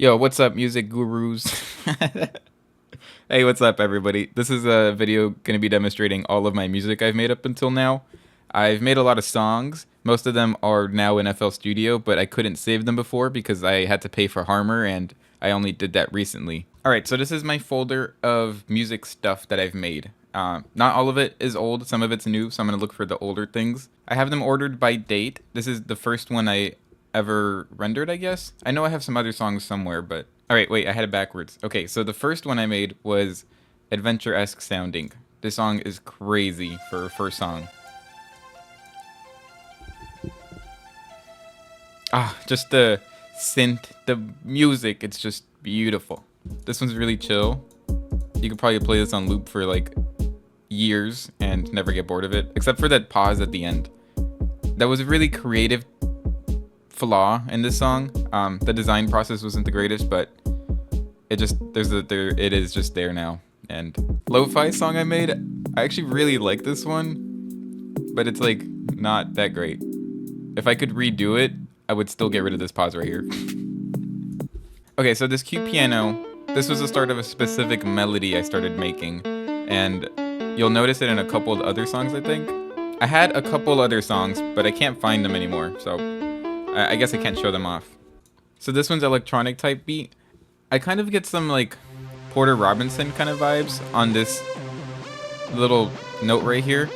Yo, what's up, music gurus? Hey, what's up, everybody? This is a video going to be demonstrating all of my music I've made up until now. I've made a lot of songs. Most of them are now in FL Studio, but I couldn't save them before because I had to pay for Harmor, and I only did that recently. Alright, so this is my folder of music stuff that I've made. Not all of it is old, some of it's new, so I'm going to look for the older things. I have them ordered by date. This is the first one I ever rendered, I guess. I know I have some other songs somewhere, but... Alright, wait, I had it backwards. Okay, so the first one I made was Adventure-esque sounding. This song is crazy for a first song. Just the synth, the music, it's just beautiful. This one's really chill. You could probably play this on loop for like years and never get bored of it, except for that pause at the end. That was a really creative flaw in this song. The design process wasn't the greatest, but it is just there now. And lo-fi song I made, I actually really like this one, but it's like not that great. If I could redo it, I would still get rid of this pause right here. Okay, so this cute piano, this was the start of a specific melody I started making, and you'll notice it in a couple of other songs, I think. I had a couple other songs, but I can't find them anymore, so I guess I can't show them off. So this one's electronic type beat. I kind of get some like Porter Robinson kind of vibes on this little note right here.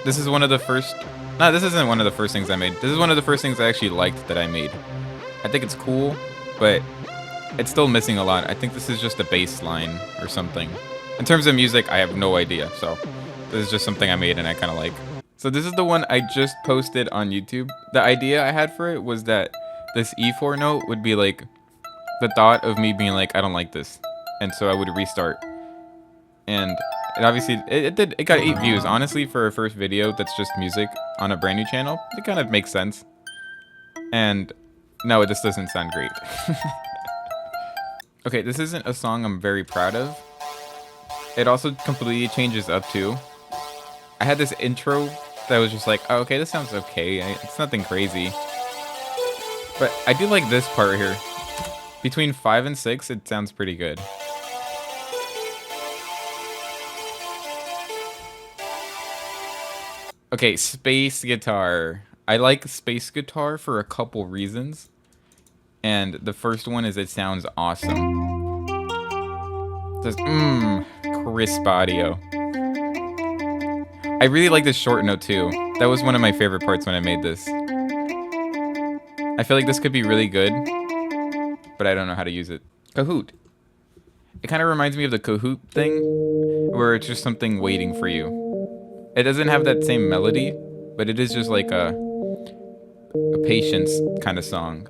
This is one of the first... No, this isn't one of the first things I made. This is one of the first things I actually liked that I made. I think it's cool, but it's still missing a lot. I think this is just a bass line or something. In terms of music, I have no idea, so this is just something I made and I kind of like. So this is the one I just posted on YouTube. The idea I had for it was that this E4 note would be like the thought of me being like, I don't like this. And so I would restart. And obviously, it got 8 views. Honestly, for a first video that's just music on a brand new channel, it kind of makes sense. And no, it just doesn't sound great. Okay, this isn't a song I'm very proud of. It also completely changes up too. I had this intro that was just like, oh, okay, this sounds okay. It's nothing crazy. But I do like this part here. Between 5 and 6, it sounds pretty good. Okay, space guitar. I like space guitar for a couple reasons. And the first one is it sounds awesome. It says, crisp audio. I really like this short note too. That was one of my favorite parts when I made this. I feel like this could be really good, but I don't know how to use it. Kahoot. It kind of reminds me of the Kahoot thing, where it's just something waiting for you. It doesn't have that same melody, but it is just like a patience kind of song.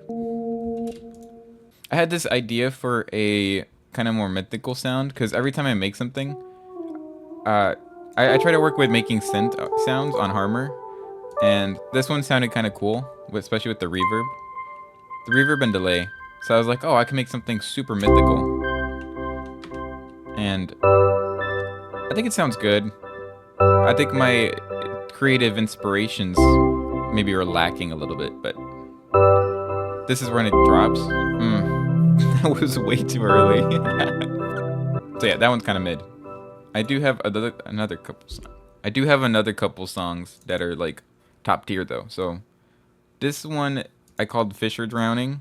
I had this idea for a kind of more mythical sound, because every time I make something, I try to work with making synth sounds on Harmor, and this one sounded kind of cool, especially with the reverb. The reverb and delay. So I was like, oh, I can make something super mythical. And I think it sounds good. I think my creative inspirations maybe are lacking a little bit, but this is when it drops. That was way too early. So yeah, that one's kind of mid. I do have another couple songs that are like top tier though. So this one I called Fisher Drowning.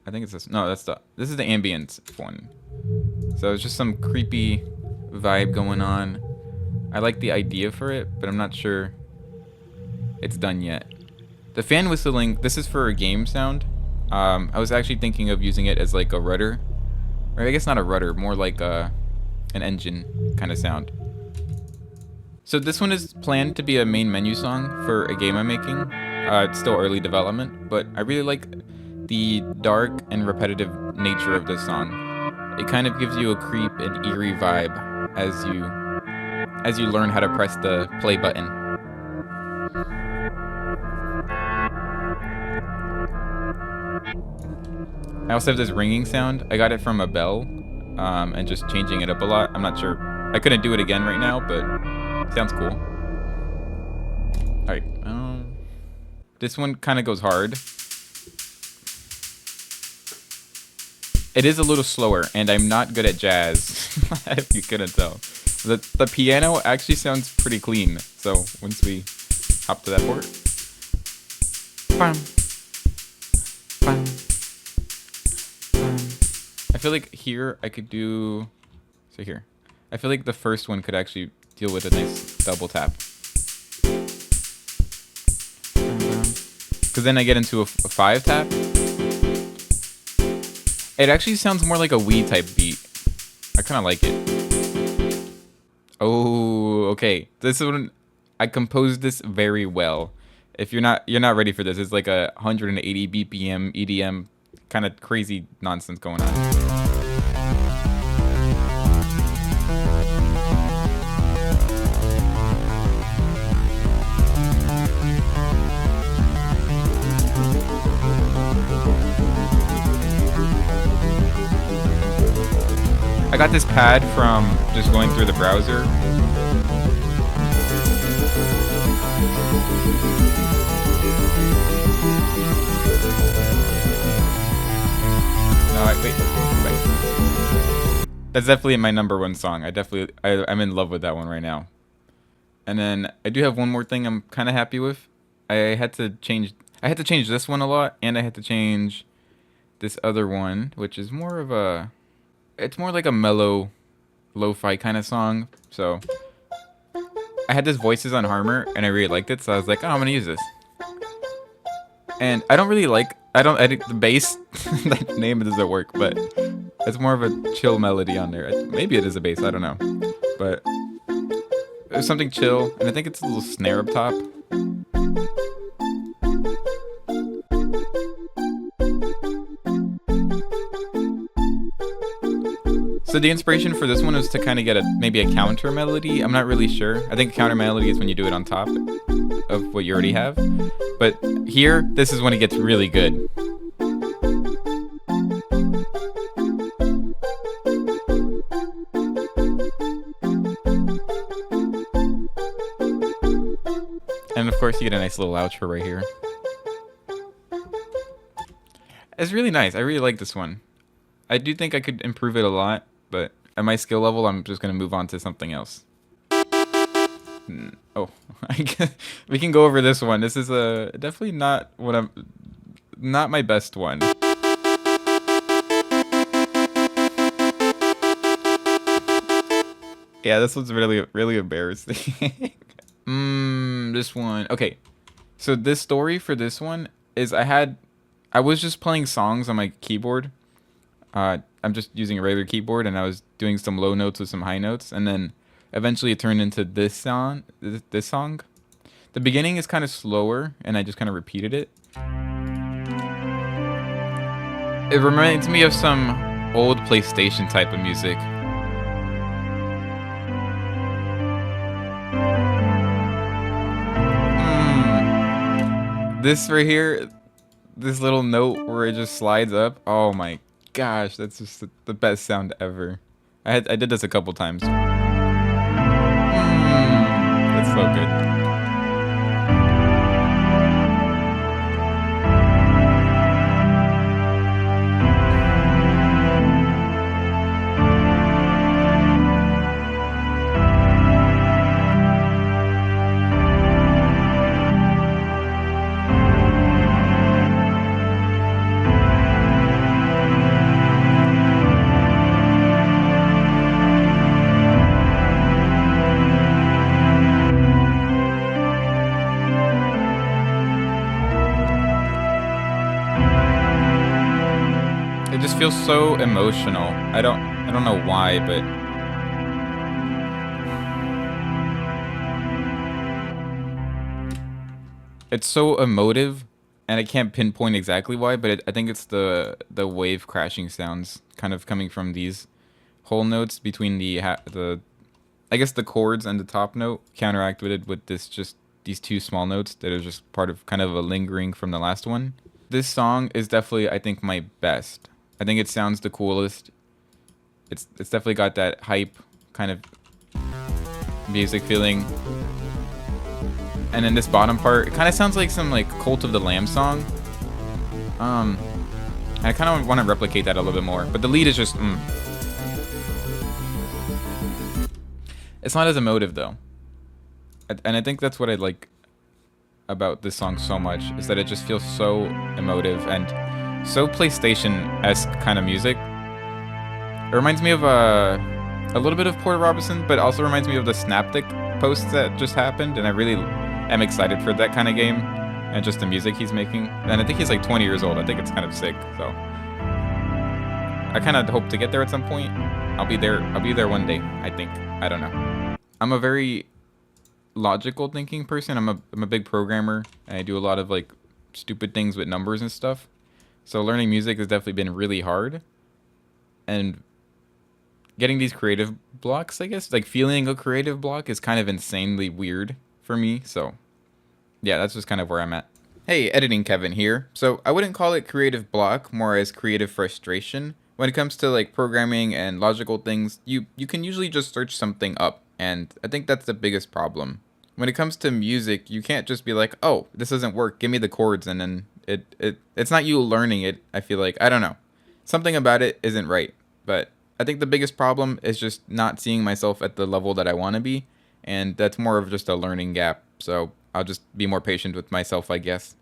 I think it's this. No, this is the ambient one. So it's just some creepy vibe going on. I like the idea for it, but I'm not sure it's done yet. The fan whistling, this is for a game sound. I was actually thinking of using it as like a rudder. Or I guess not a rudder, more like an engine kind of sound. So this one is planned to be a main menu song for a game I'm making. It's still early development, but I really like the dark and repetitive nature of this song. It kind of gives you a creep and eerie vibe as you learn how to press the play button. I also have this ringing sound. I got it from a bell, and just changing it up a lot. I'm not sure. I couldn't do it again right now, but it sounds cool. Alright, this one kind of goes hard. It is a little slower, and I'm not good at jazz, if you couldn't tell. The piano actually sounds pretty clean, so once we hop to that port. Bam, bam, bam. I feel like here I could do... So here. I feel like the first one could actually deal with a nice double tap. Because then I get into a 5 tap. It actually sounds more like a Wii type beat. I kind of like it. Oh, okay. This one, I composed this very well. If you're not ready for this. It's like a 180 BPM EDM kind of crazy nonsense going on. I got this pad from just going through the browser. No, wait. That's definitely my #1 song. I'm in love with that one right now. And then I do have one more thing I'm kind of happy with. I had to change this one a lot, and I had to change this other one, which is more of a... It's more like a mellow, lo-fi kind of song. So I had this Voices on Harmor, and I really liked it. So I was like, oh, I'm gonna use this. And I think the bass, that name doesn't work, but it's more of a chill melody on there. Maybe it is a bass, I don't know. But there's something chill, and I think it's a little snare up top. So the inspiration for this one is to kind of get maybe a counter melody. I'm not really sure. I think a counter melody is when you do it on top of what you already have. But here, this is when it gets really good. And of course, you get a nice little outro right here. It's really nice. I really like this one. I do think I could improve it a lot. But at my skill level, I'm just going to move on to something else. Oh, we can go over this one. This is definitely not my best one. Yeah, this one's really, really embarrassing. This one. Okay, so this story for this one is I was just playing songs on my keyboard. I'm just using a regular keyboard, and I was doing some low notes with some high notes, and then eventually it turned into this song. The beginning is kind of slower, and I just kind of repeated it. It reminds me of some old PlayStation type of music. This right here, this little note where it just slides up. Oh my gosh, that's just the best sound ever. I did this a couple times. That's so good. It just feels so emotional. I don't know why, but it's so emotive, and I can't pinpoint exactly why, but I think it's the wave crashing sounds kind of coming from these whole notes between I guess the chords and the top note counteracted with these two small notes that are just part of kind of a lingering from the last one. This song is definitely, I think, my best. I think it sounds the coolest. It's definitely got that hype kind of music feeling. And then this bottom part, it kind of sounds like some like Cult of the Lamb song. And I kind of want to replicate that a little bit more. But the lead is just, It's not as emotive, though. And I think that's what I like about this song so much, is that it just feels so emotive and so PlayStation-esque kind of music. It reminds me of a little bit of Porter Robinson, but also reminds me of the Snaptic post that just happened, and I really am excited for that kind of game and just the music he's making. And I think he's like 20 years old. I think it's kind of sick, so I kind of hope to get there at some point. I'll be there one day, I think. I don't know. I'm a very logical thinking person. I'm a big programmer, and I do a lot of like stupid things with numbers and stuff. So learning music has definitely been really hard. And getting these creative blocks, I guess, like feeling a creative block is kind of insanely weird for me. So yeah, that's just kind of where I'm at. Hey, Editing Kevin here. So I wouldn't call it creative block, more as creative frustration. When it comes to like programming and logical things, you can usually just search something up, and I think that's the biggest problem. When it comes to music, you can't just be like, oh, this doesn't work, give me the chords, and then it's not you learning it. I feel like, I don't know, something about it isn't right. But I think the biggest problem is just not seeing myself at the level that I want to be, and that's more of just a learning gap. So I'll just be more patient with myself, I guess.